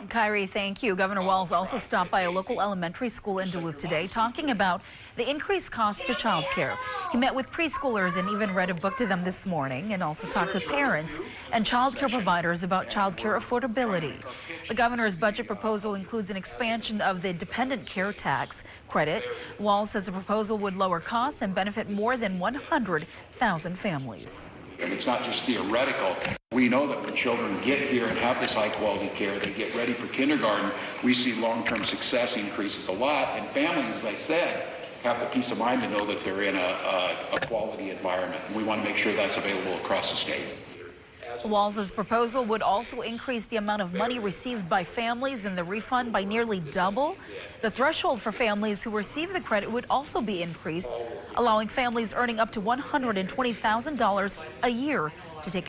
Kyrie, thank you. Governor Walz also stopped by a local elementary school in Duluth today talking about the increased cost to childcare. He met with preschoolers and even read a book to them this morning, and also talked with parents and childcare providers about childcare affordability. The governor's budget proposal includes an expansion of the dependent care tax credit. Walz says the proposal would lower costs and benefit more than 100,000 families. And it's not just theoretical. We know that when children get here and have this high quality care, they get ready for kindergarten, we see long-term success increases a lot. And families, as I said, have the peace of mind to know that they're in a quality environment. And we want to make sure that's available across the state. Walz's proposal would also increase the amount of money received by families in the refund by nearly double. The threshold for families who receive the credit would also be increased, allowing families earning up to $120,000 a year to take